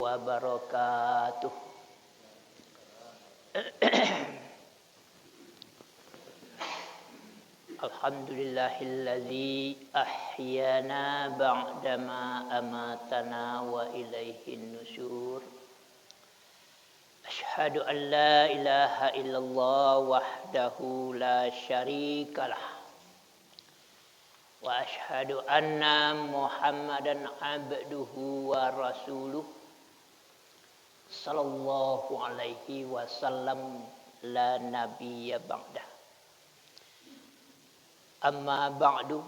wabarakatuh. Alhamdulillahilladzi ahyana ba'dama amatana wa ilaihin nusyur. Asyhadu an la ilaha illallah wahdahu la syarikalah. Wa asyhadu anna Muhammadan abduhu wa rasuluh sallallahu alaihi wasallam la nabiyya ba'dah. Amma ba'du,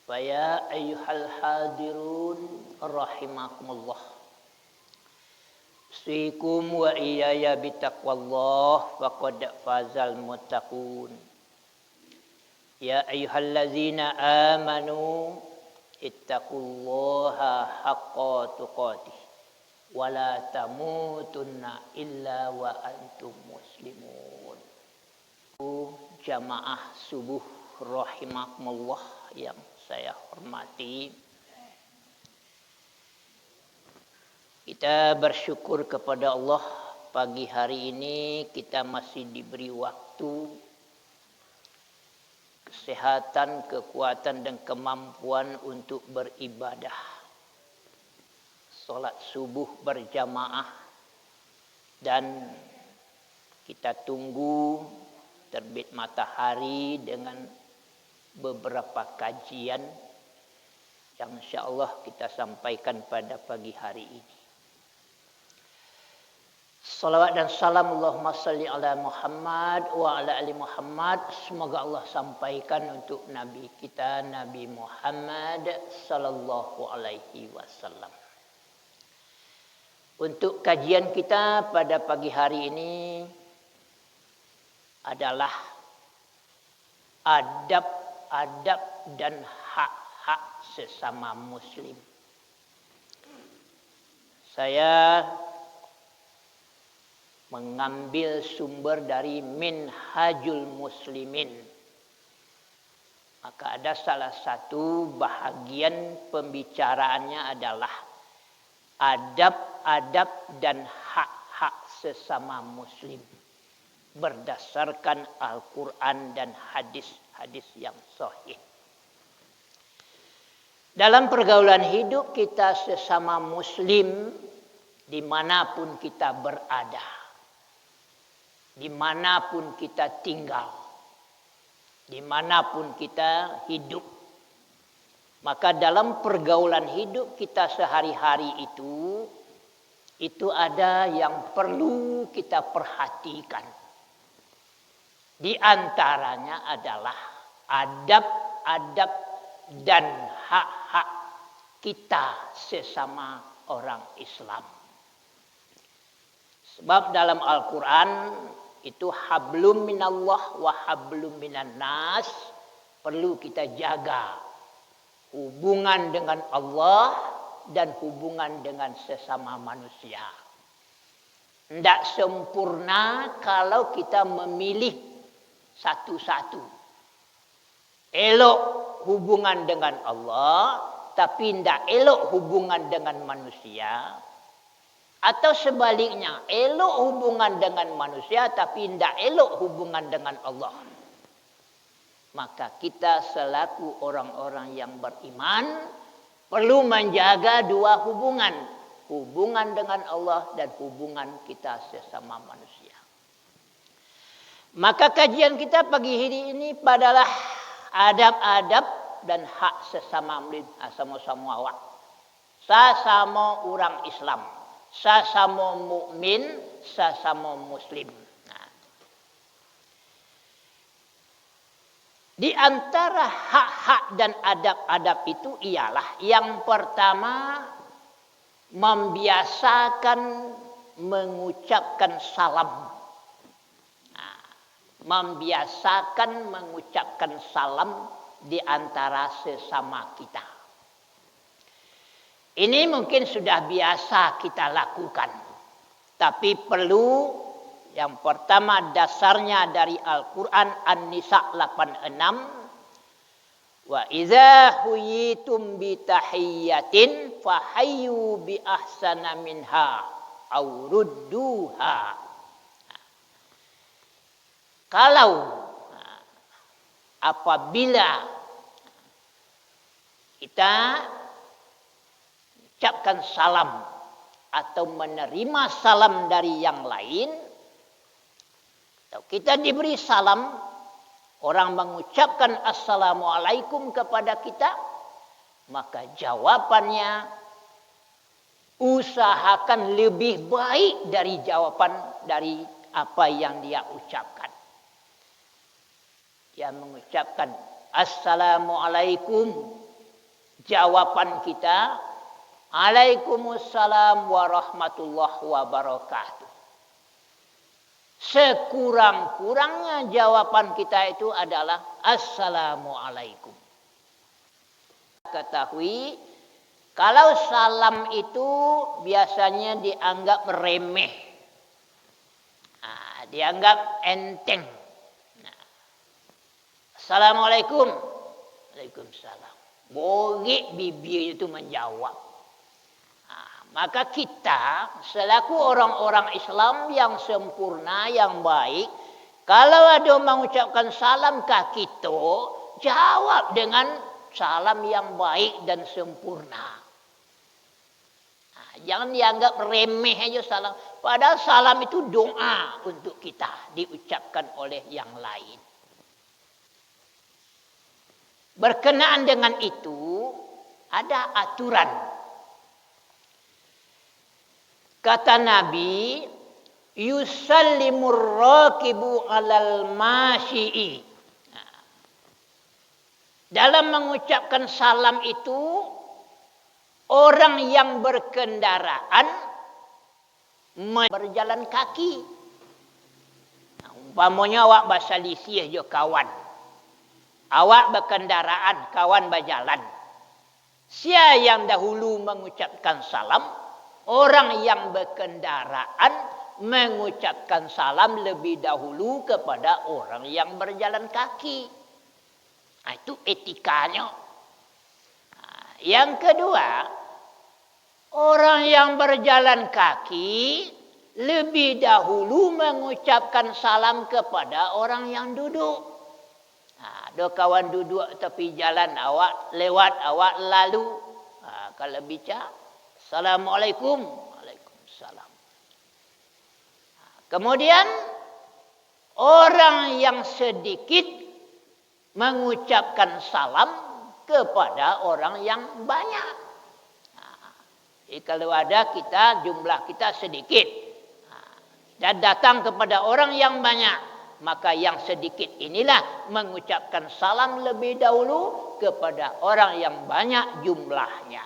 faya ayyuhal hadirun rahimakumullah. Usikum wa iyaya bitaqwallah faqad fazal muttaqun. Ya ayyuhallazina amanu ittaqullaha haqqa tuqatih wa la tamutunna illa wa antum muslimun. Jamaah subuh rahimakumullah yang saya hormati, kita bersyukur kepada Allah pagi hari ini kita masih diberi waktu, kesehatan, kekuatan dan kemampuan untuk beribadah. Salat subuh berjamaah dan kita tunggu terbit matahari dengan beberapa kajian yang insyaallah kita sampaikan pada pagi hari ini. Salawat dan salam Allahumma salli ala Muhammad wa ala ali Muhammad. Semoga Allah sampaikan untuk Nabi kita Nabi Muhammad sallallahu alaihi wasallam. Untuk kajian kita pada pagi hari ini adalah adab-adab dan hak-hak sesama muslim. Saya mengambil sumber dari Minhajul Muslimin. Maka ada salah satu bahagian pembicaraannya adalah adab-adab dan hak-hak sesama muslim berdasarkan Al-Quran dan hadis-hadis yang sahih. Dalam pergaulan hidup kita sesama muslim, dimanapun kita berada, dimanapun kita tinggal, dimanapun kita hidup, maka dalam pergaulan hidup kita sehari-hari itu ada yang perlu kita perhatikan. Di antaranya adalah adab-adab dan hak-hak kita sesama orang Islam. Sebab dalam Al-Quran itu hablum minallah wa hablum minan nas, perlu kita jaga hubungan dengan Allah dan hubungan dengan sesama manusia. Tidak sempurna kalau kita memilih satu-satu. Elok hubungan dengan Allah, tapi tidak elok hubungan dengan manusia. Atau sebaliknya, elok hubungan dengan manusia, tapi tidak elok hubungan dengan Allah. Maka kita selaku orang-orang yang beriman perlu menjaga dua hubungan. Hubungan dengan Allah dan hubungan kita sesama manusia. Maka kajian kita pagi hari ini adalah adab-adab dan hak sesama muslim, sama-sama awak. Sesama orang Islam, sesama mukmin, sesama muslim. Nah. Di antara hak-hak dan adab-adab itu ialah yang pertama membiasakan mengucapkan salam. Membiasakan mengucapkan salam di antara sesama kita. Ini mungkin sudah biasa kita lakukan. Tapi perlu yang pertama dasarnya dari Al-Quran An-Nisa 86. Wa idza huyitum bi tahiyyatin fahayyu bi ahsana minha aw rudduha. Kalau apabila kita ucapkan salam atau menerima salam dari yang lain, atau kita diberi salam, orang mengucapkan assalamualaikum kepada kita, maka jawabannya usahakan lebih baik dari jawaban dari apa yang dia ucapkan. Dia mengucapkan assalamualaikum, jawaban kita Waalaikumsalam warahmatullahi wabarakatuh. Sekurang-kurangnya jawaban kita itu adalah assalamualaikum. Ketahui, kalau salam itu biasanya dianggap remeh, dianggap enteng. Assalamualaikum. Waalaikumsalam. Bogik bibir itu menjawab. Maka kita selaku orang-orang Islam yang sempurna, yang baik, kalau ada mengucapkan salam ke kita, jawab dengan salam yang baik dan sempurna. Jangan dianggap remeh aja salam. Padahal salam itu doa untuk kita, diucapkan oleh yang lain. Berkenaan dengan itu, ada aturan. Kata Nabi, yusallimur rakibu alal masyi'i. Dalam mengucapkan salam itu, orang yang berkendaraan berjalan kaki. Umpamanya awak berselisih je kawan. Awak berkendaraan, kawan berjalan. Siapa yang dahulu mengucapkan salam? Orang yang berkendaraan mengucapkan salam lebih dahulu kepada orang yang berjalan kaki. Itu etikanya. Yang kedua, orang yang berjalan kaki lebih dahulu mengucapkan salam kepada orang yang duduk. Ada kawan duduk tepi jalan, awak lewat, awak lalu. Kalau bicara, assalamualaikum. Waalaikumsalam. Kemudian, orang yang sedikit mengucapkan salam kepada orang yang banyak. Jadi kalau ada kita, jumlah kita sedikit. Dan datang kepada orang yang banyak. Maka yang sedikit inilah mengucapkan salam lebih dahulu kepada orang yang banyak jumlahnya.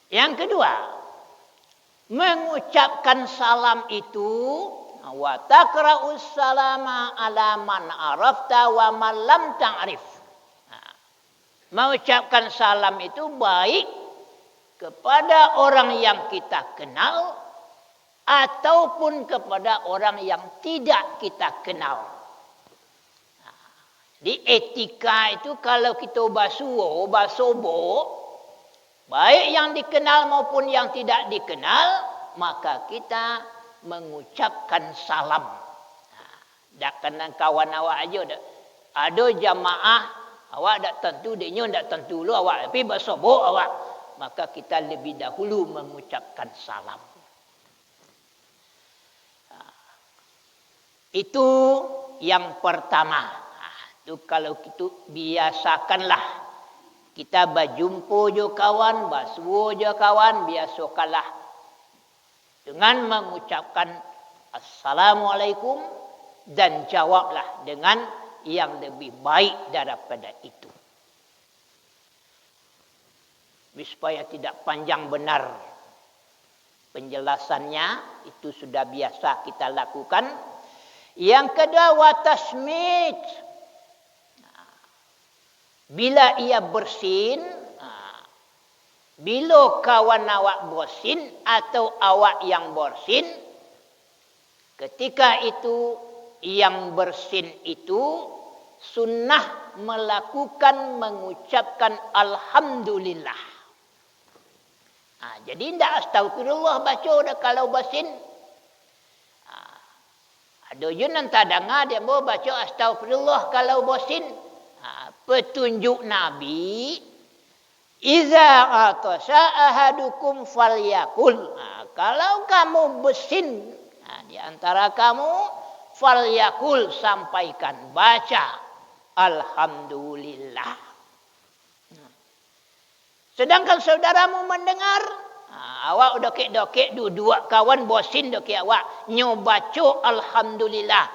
Yang kedua, mengucapkan salam itu wa taqra'us salama ala man arafta wa man lam ta'rif. Mengucapkan salam itu baik kepada orang yang kita kenal ataupun kepada orang yang tidak kita kenal. Di etika itu kalau kita basuo, baik yang dikenal maupun yang tidak dikenal, maka kita mengucapkan salam. Tak kena kawan awak aja. Ada jamaah, awak tak tentu, dia tak tentu lu awak. Tapi bersobok awak. Maka kita lebih dahulu mengucapkan salam. Itu yang pertama. Itu kalau kita biasakanlah. Kita berjumpa je kawan, bersuo je kawan, biasakanlah. Dengan mengucapkan assalamualaikum dan jawablah dengan yang lebih baik daripada itu. Supaya tidak panjang benar penjelasannya, itu sudah biasa kita lakukan. Yang kedua, watasmit. Bila ia bersin, bila kawan awak bersin atau awak yang bersin, ketika itu yang bersin itu sunnah mengucapkan alhamdulillah. Jadi tidak astagfirullah baca dah kalau bersin. Ada je nanti dengar dia mau baca astagfirullah kalau bersin. Petunjuk Nabi, iza atasa ahadukum falyakul. Kalau kamu bersin di antara kamu, falyakul, sampaikan, baca alhamdulillah. Sedangkan saudaramu mendengar, awak dokek-dokek dua kawan bosin dokek awak nyobaco alhamdulillah.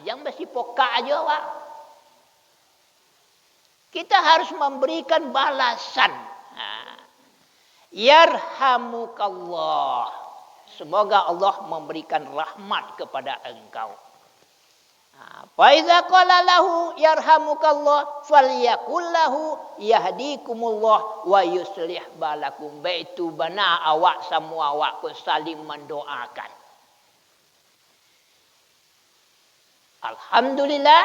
Jangan mesti pokak aja awak. Kita harus memberikan balasan. Yarhamukallah. Semoga Allah memberikan rahmat kepada engkau. Faiza qala lahu yarhamukallah falyakul lahu yahdikumullah wa yuslih balakum. Baitu bana awak semua awak pun saling mendoakan. Alhamdulillah.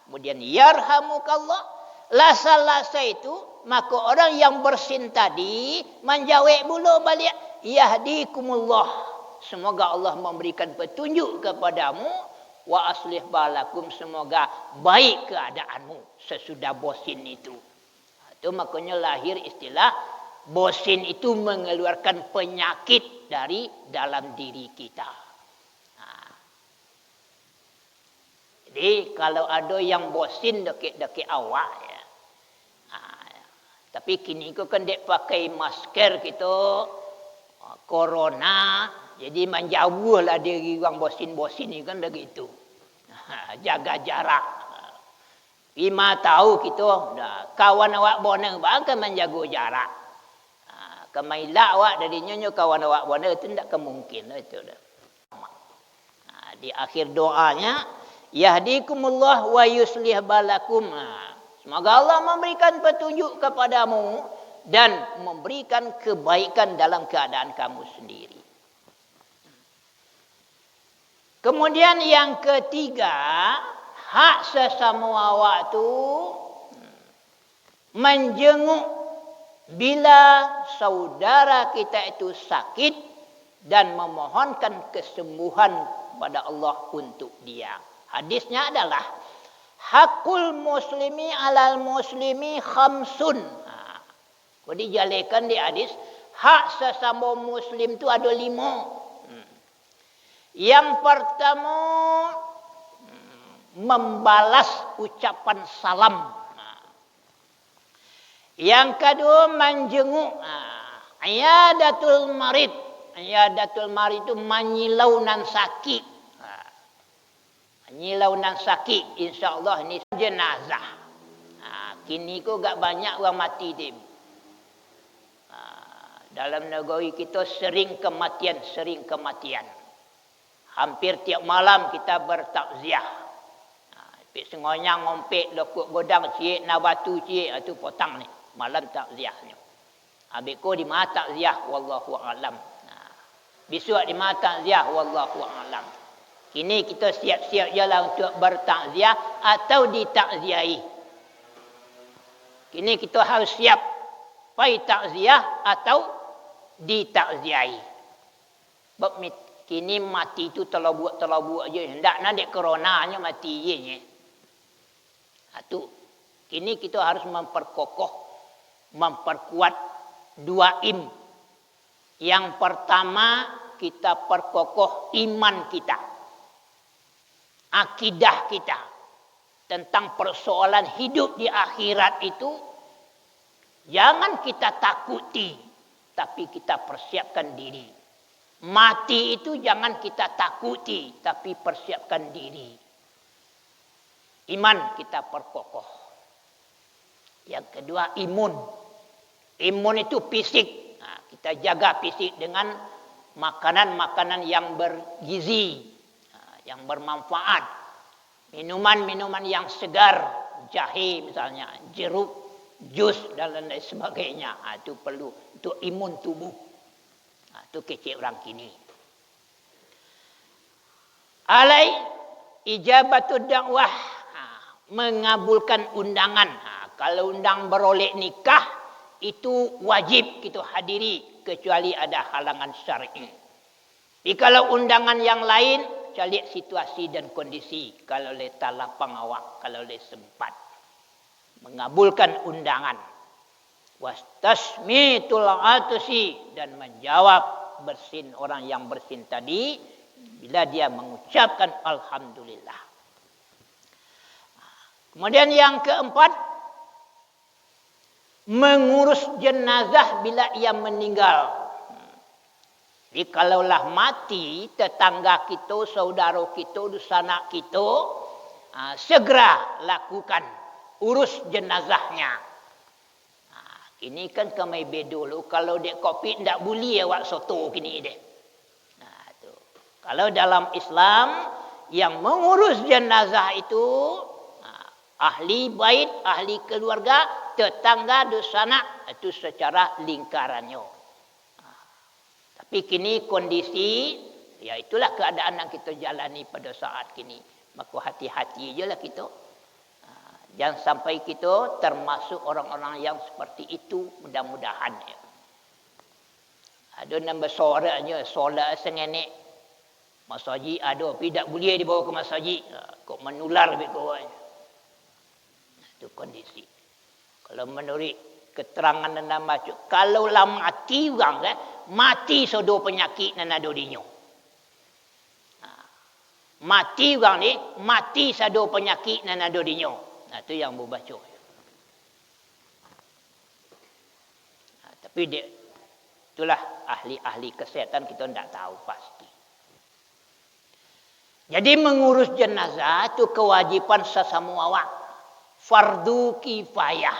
Kemudian yarhamukallah. Lasa-lasa itu maka orang yang bersin tadi menjawab bulu balik yahdikumullah. Semoga Allah memberikan petunjuk kepadamu. Wa aslih balakum, semoga baik keadaanmu sesudah bosin itu. Itu makanya lahir istilah bosin itu mengeluarkan penyakit dari dalam diri kita. Jadi kalau ada yang bosin dekik-dekik awak ya. Tapi kini ko kan dek pakai masker gitu. Corona, jadi menjauhlah diri orang bosin-bosin ni kan begitu. Jaga jarak. 5 tahun kita kawan awak bona bang menjaga jarak. Kemailak awak dari nyonya kawan awak bona itu tidak kemungkin itu dah. Di akhir doanya yahdikumullah wa yuslih balakum. Semoga Allah memberikan petunjuk kepadamu dan memberikan kebaikan dalam keadaan kamu sendiri. Kemudian yang ketiga, hak sesama awak tu menjenguk bila saudara kita itu sakit dan memohonkan kesembuhan pada Allah untuk dia. Hadisnya adalah hakul muslimi alal muslimi khamsun. Kau dijalekan di hadis, hak sesama muslim tu ada 5. Yang pertama, membalas ucapan salam. Yang kedua, menjenguk. Iyadatul marid. Iyadatul marid itu menyilau nan sakit. Menyilau nan sakit. InsyaAllah ini jenazah. Kini ko gak banyak orang mati dia. Dalam negara kita sering kematian. Hampir tiap malam kita bertakziah. Pik sengonyang ngompek lokok godang cik na batu cik itu potang ni malam takziahnya. Habis ko di mana takziah wallahu alam. Besok di mana takziah wallahu alam. Kini kita siap-siap jalan untuk bertakziah atau ditakziahi. Kini kita harus siap pai takziah atau ditakziahi. Bab kini mati itu terlalu buat je. Hendak nanti coronanya mati je. Itu. Kini kita harus memperkuat 2 im. Yang pertama, kita perkokoh iman kita. Akidah kita. Tentang persoalan hidup di akhirat itu. Jangan kita takuti. Tapi kita persiapkan diri. Mati itu jangan kita takuti, tapi persiapkan diri. Iman kita perkokoh. Yang kedua, imun. Imun itu fisik. Kita jaga fisik dengan makanan-makanan yang bergizi, yang bermanfaat. Minuman-minuman yang segar, jahe misalnya, jeruk, jus dan lain sebagainya. Itu perlu untuk imun tubuh. Itu kecil orang kini. Alai ijabatud dakwah, mengabulkan undangan. Kalau undang beroleh nikah, itu wajib kita hadiri kecuali ada halangan syar'i. Tapi kalau undangan yang lain, cari situasi dan kondisi. Kalau letak lapang awak, kalau le sempat. Mengabulkan undangan. Wastasmitul atusi, dan menjawab bersin orang yang bersin tadi bila dia mengucapkan alhamdulillah. Kemudian yang keempat, mengurus jenazah bila ia meninggal. Jadi kalaulah mati tetangga kita, saudara kita, sanak kita, segera lakukan urus jenazahnya. Ini kan kami bedulu kalau dek kopi ndak boleh awak soto kini deh. Tu. Kalau dalam Islam yang mengurus jenazah itu ahli bait, ahli keluarga, tetangga, sanak, itu secara lingkarannya. Tapi kini kondisi, ya itulah keadaan yang kita jalani pada saat kini. Maka hati-hati je lah kita. Jangan sampai kita termasuk orang-orang yang seperti itu, mudah-mudahan. Ya. Ada nama soraknya, solat sengenek. Masjid ada, tapi tak boleh dibawa ke masjid. Kok menular lebih kawan. Itu kondisi. Kalau menurut keterangan dan macam, kalau lah mati orang, mati sodo penyakit dan ada dinyo. Mati orang ni, mati sodo penyakit dan ada dinyo. Itu yang membaca. Tapi dia, itulah ahli-ahli kesehatan kita tidak tahu pasti. Jadi mengurus jenazah itu kewajiban sesama awak. Fardu kifayah.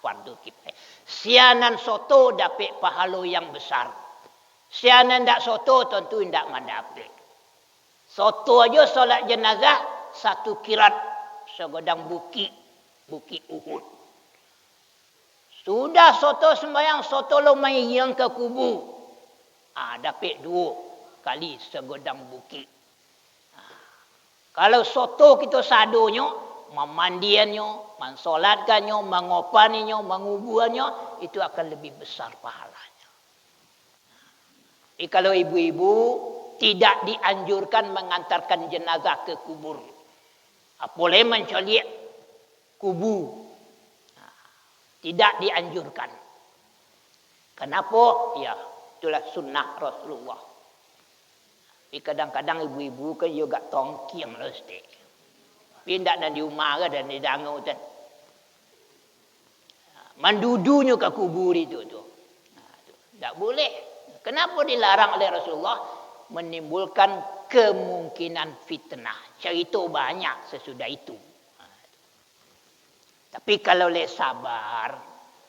Fardu kifayah. Sianan soto dapat pahala yang besar. Sianan tak soto tentu tidak mendapat. Soto aja solat jenazah 1 kirat. Segodang bukit Uhud. Sudah soto sembahyang, soto lo main yang ke kubur. Dapat 2 kali segodang bukit. Kalau soto kita sadonya, memandiannya, mensolatkannya, mengopaninya, menguburannya, itu akan lebih besar pahalanya. Kalau ibu-ibu tidak dianjurkan mengantarkan jenazah ke kubur. Boleh mencari kubur. Tidak dianjurkan. Kenapa? Ya, itulah sunnah Rasulullah. Tapi kadang-kadang ibu-ibu kan juga tongkiem lah Ustaz. Tapi tidak nak di rumah ke dan di dangu kan. Mendudunya ke kubur itu tu. Tak boleh. Kenapa dilarang oleh Rasulullah? Menimbulkan kemungkinan fitnah. Cerita banyak sesudah itu. Tapi kalau le sabar,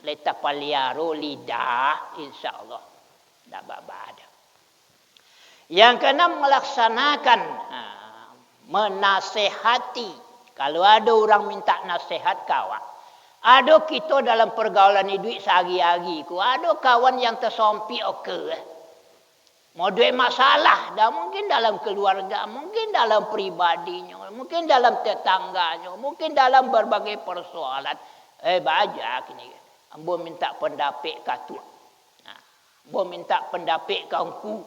le tapaliaro lidah, insya-Allah tak apa-apa ada. Yang keenam, melaksanakan, menasehati. Kalau ada orang minta nasihat kawan. Ada kita dalam pergaulan hidup sehari-hari. Ada kawan yang tersompi okey. Mau duit masalah, dah mungkin dalam keluarga, mungkin dalam pribadinya, mungkin dalam tetangganya, mungkin dalam berbagai persoalan. Banyak ini. Ambo minta pendapat katu. Ambo minta pendapat kaumku,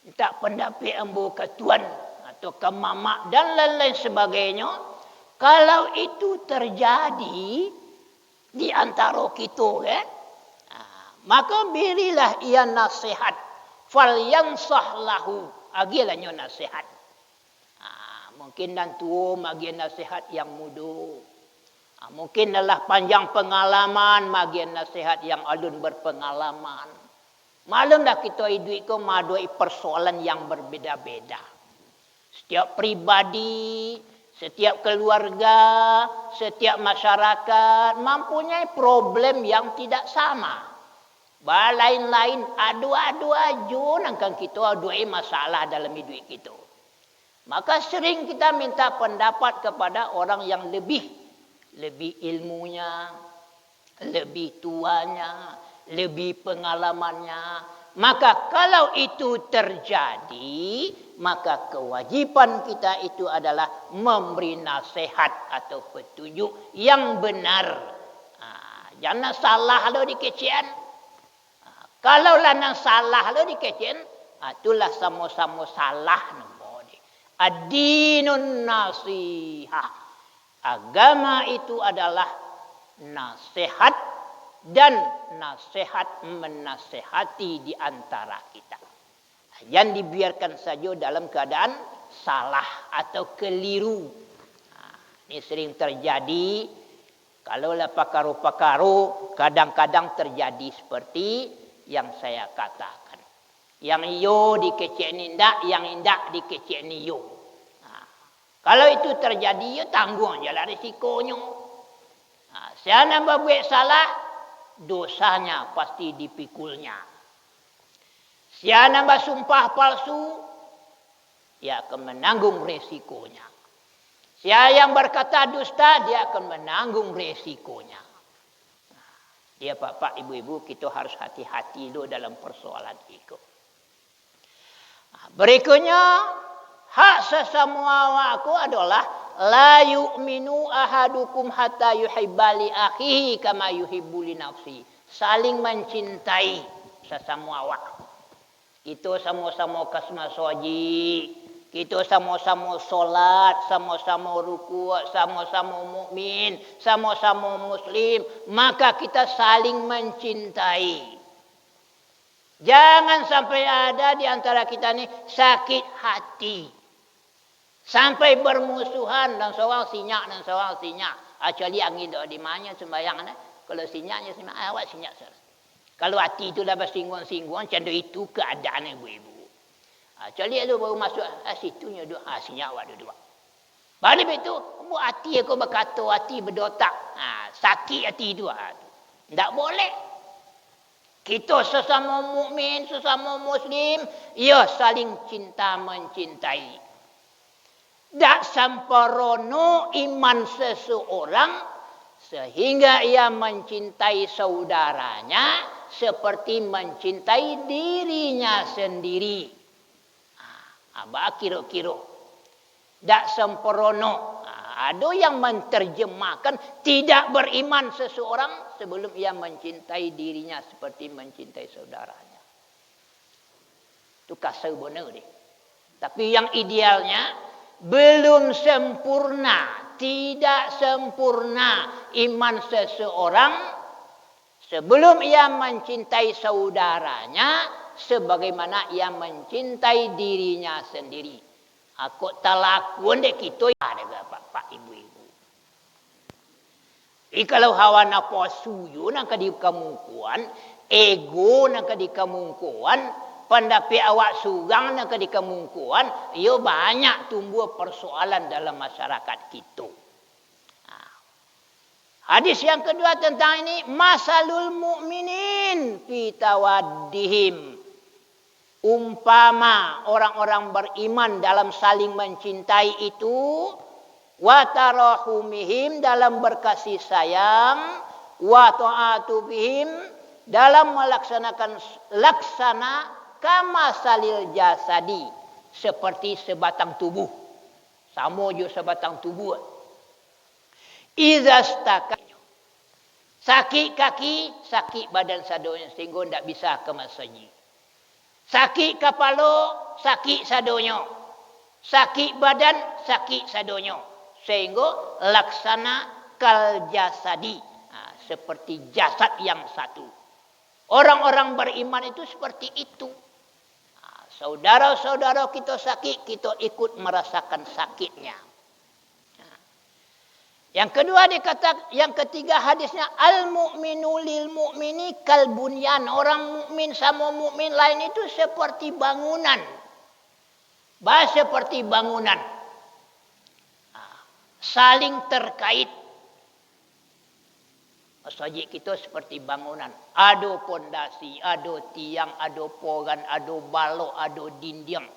minta pendapat ambo katuan atau ke mamak dan lain-lain sebagainya. Kalau itu terjadi di antara kita, maka berilah ia nasihat. Fal yansah lahu, agilahnya nasihat. Mungkin dan tua magi nasihat yang muda. Mungkin adalah panjang pengalaman magi nasihat yang alun berpengalaman. Malum dah kita hidup ko madui persoalan yang berbeda-beda. Setiap pribadi, setiap keluarga, setiap masyarakat mempunyai problem yang tidak sama. Lain-lain adu-adu aja nangkan kita aduai masalah dalam hidup kita. Maka sering kita minta pendapat kepada orang yang lebih ilmunya, lebih tuanya, lebih pengalamannya. Maka kalau itu terjadi, maka kewajiban kita itu adalah memberi nasihat atau petunjuk yang benar. Jangan salah lo dikecian. Kalau lanang salah lo dikecian, itulah sama-sama salah nombor. Ad-dinun nasihah. Agama itu adalah nasihat dan nasihat menasehati di antara kita. Jangan dibiarkan saja dalam keadaan salah atau keliru. Ini sering terjadi. Kalaulah pakaru-pakaru, kadang-kadang terjadi seperti yang saya katakan. Yang yo dikecek ni indak, yang indak dikecek ni yo. Kalau itu terjadi, ya tanggung je lah risikonya. Saya nambah buat salah, dosanya pasti dipikulnya. Saya nambah sumpah palsu, dia akan menanggung resikonya. Saya yang berkata dusta, dia akan menanggung resikonya. Dia bapak, ibu-ibu, kita harus hati-hati dulu dalam persoalan itu. Berikutnya, hak sesama awakku adalah la yu'minu ahadukum hatta yuhibba li akhihi kama yuhibbu li nafsi. Saling mencintai sesama awak. Kita sama-sama kasma soji, kita sama-sama solat, sama-sama ruku', sama-sama mukmin, sama-sama muslim, maka kita saling mencintai. Jangan sampai ada di antara kita ni sakit hati. Sampai bermusuhan dan seorang sinyak dan seorang sinyak. Kecuali angin dok di mana sembahyang ni. Kalau sinyaknya sembahyang awak sinyak sir. Kalau hati itu dah bersinggung-singgung, macam itu keadaan ibu-ibu. Kecuali itu baru masuk situnya duduk, sinyak awak duduk. Balik itu, hati aku berkata, hati berdotak. Sakit hati itu. Tak boleh. Kita sesama mukmin, sesama muslim, ya saling cinta mencintai. Tak sempurna iman seseorang sehingga ia mencintai saudaranya seperti mencintai dirinya sendiri. Abah kira-kira. Tak sempurna. Ada yang menterjemahkan tidak beriman seseorang sebelum ia mencintai dirinya seperti mencintai saudaranya. Itu kasar benar dia. Tapi yang idealnya belum sempurna, tidak sempurna iman seseorang sebelum ia mencintai saudaranya sebagaimana ia mencintai dirinya sendiri. Aku tak lakukan dek kita ada bapak ibu-ibu. Kalau hawa nafsu yo nak di kemungkuan, ego nak di kemungkuan, pendapat awak surang nak di kemungkuan, yo banyak tumbuh persoalan dalam masyarakat kita. Hadis yang kedua tentang ini, masalul mu'minin fi tawaddihim. Umpama orang-orang beriman dalam saling mencintai itu, wa tarahumihim dalam berkasih sayang, wa ta'atu bihim dalam melaksanakan kama salil jasadi, seperti sebatang tubuh. Sama je sebatang tubuh. Izastaka, sakit kaki, sakit badan sadonya sehingga tidak bisa ke masjid. Sakit kepala, sakit sadonya. Sakit badan, sakit sadonya. Sehingga laksana kal jasadi. Seperti jasad yang satu. Orang-orang beriman itu seperti itu. Saudara-saudara kita sakit, kita ikut merasakan sakitnya. Yang kedua yang ketiga hadisnya al-mu'minu lil mu'mini kal bunyan. Orang mukmin sama mukmin lain itu seperti bangunan. Seperti bangunan. Saling terkait. Masjid kita seperti bangunan. Ada pondasi, ada tiang, ada pogan, ada balok, ada dinding.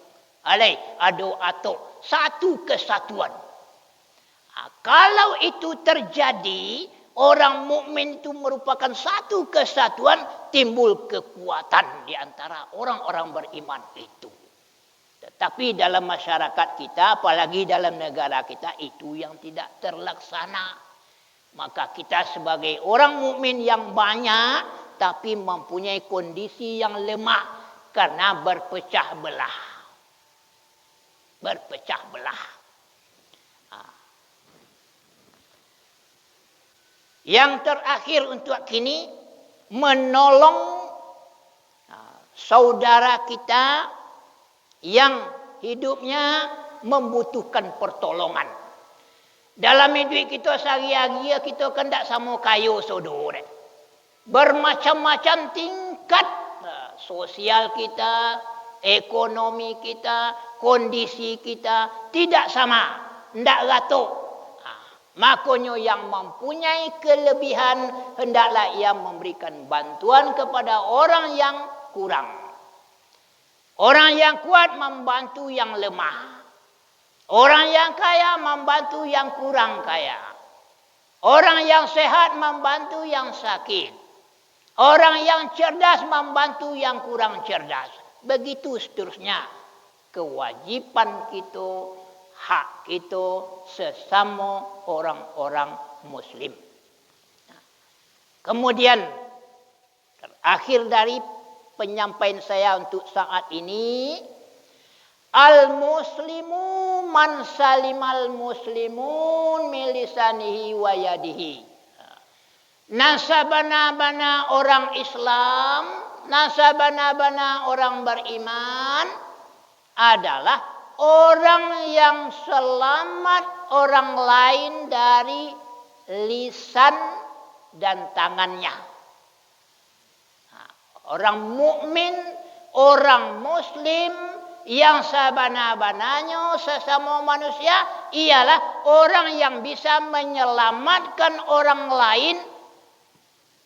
Ada atok. Satu kesatuan. Kalau itu terjadi, Orang mukmin itu merupakan satu kesatuan, timbul kekuatan di antara orang-orang beriman itu. Tetapi dalam masyarakat kita, apalagi dalam negara kita, itu yang tidak terlaksana. Maka kita sebagai orang mukmin yang banyak, tapi mempunyai kondisi yang lemah karena berpecah belah. Berpecah belah. Yang terakhir untuk kini, menolong saudara kita yang hidupnya membutuhkan pertolongan. Dalam hidup kita sehari-hari, kita kan tak sama kayu saudara. Bermacam-macam tingkat sosial kita, ekonomi kita, kondisi kita tidak sama, tidak rata. Makanya yang mempunyai kelebihan hendaklah ia memberikan bantuan kepada orang yang kurang. Orang yang kuat membantu yang lemah. Orang yang kaya membantu yang kurang kaya. Orang yang sehat membantu yang sakit. Orang yang cerdas membantu yang kurang cerdas. Begitu seterusnya. Kewajiban kita, hak kita sesama orang-orang Muslim. Kemudian terakhir dari penyampaian saya untuk saat ini, al-muslimu man salimal muslimun min lisanihi wa yadihi. Nasabana-bana orang Islam, nasabana-bana orang beriman adalah orang yang selamat orang lain dari lisan dan tangannya. Orang mukmin, orang muslim yang sabana-bananya sesama manusia ialah orang yang bisa menyelamatkan orang lain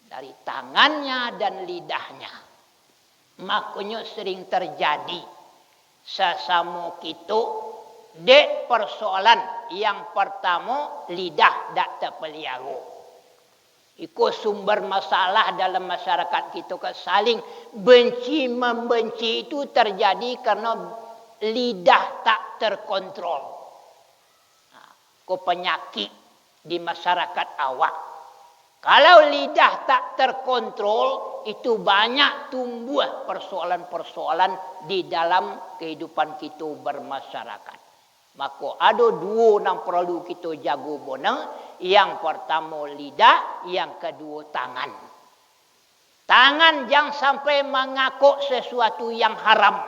dari tangannya dan lidahnya. Makanya sering terjadi sesama kita dek persoalan yang pertama lidah tak terpelihara. Itu sumber masalah dalam masyarakat kita, saling benci membenci itu terjadi karena lidah tak terkontrol. Itu penyakit di masyarakat awak. Kalau lidah tak terkontrol, itu banyak tumbuh persoalan-persoalan di dalam kehidupan kita bermasyarakat. Maka ada dua yang perlu kita jaga benar. Yang pertama lidah, yang kedua tangan. Tangan jangan sampai mengaku sesuatu yang haram.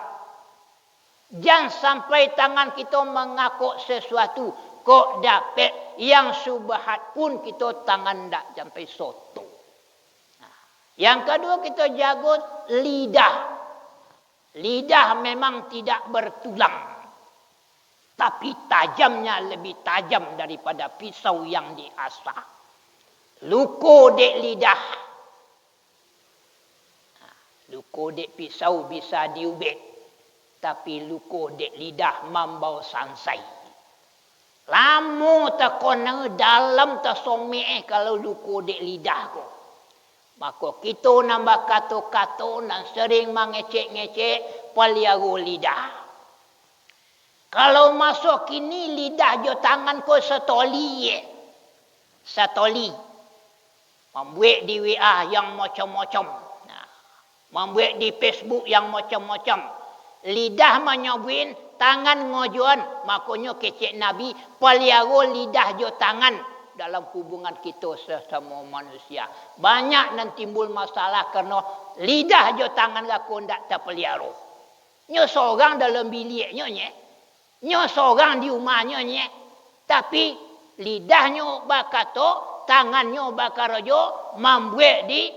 Jangan sampai tangan kita mengaku sesuatu kok dapat yang subhat pun kita tangan tak sampai soto. Yang kedua kita jaga lidah. Lidah memang tidak bertulang. Tapi tajamnya lebih tajam daripada pisau yang diasah. Luka dek lidah. Luka dek pisau bisa diubek. Tapi luka dek lidah membau sansai. Lama terkona dalam tersomeh kalau luka dek lidah ko. Maka kita nambah kata-kata dan sering mengecek-ngecek pelihara lidah. Kalau masuk kini lidah jo tangan ko setoli ye. Setoli. Membuat di WA yang macam-macam. Membuat di Facebook yang macam-macam. Lidah menyobuin, tangan ngojuan. Makanya kecek Nabi, pelihara lidah jo tangan dalam hubungan kita sesama manusia. Banyak nan timbul masalah kerana lidah jo tangan laku ndak terpelihara. Nyo seorang dalam biliknya nye. Nyo seorang di rumahnya nye. Tapi lidahnya bakato, tangannya bakarajo, membuat di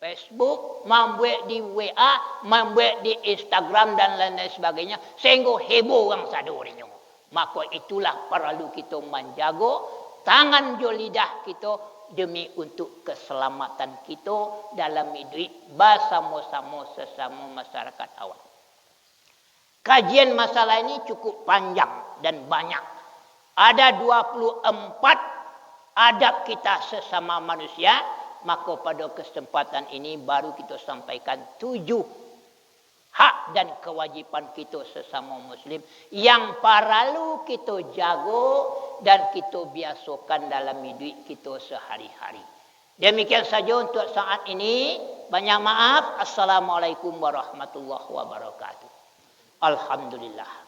Facebook, membuat di WA, membuat di Instagram dan lain-lain sebagainya. Sehingga heboh orang sadurinya. Maka itulah perlu kita menjaga tangan jo lidah kita demi untuk keselamatan kita dalam hidup bersama-sama sesama masyarakat awam. Kajian masalah ini cukup panjang dan banyak. Ada 24 adab kita sesama manusia, maka pada kesempatan ini baru kita sampaikan 7 hak dan kewajipan kita sesama muslim yang perlu kita jaga dan kita biasakan dalam hidup kita sehari-hari. Demikian saja untuk saat ini. Banyak maaf. Assalamualaikum warahmatullahi wabarakatuh. Alhamdulillah.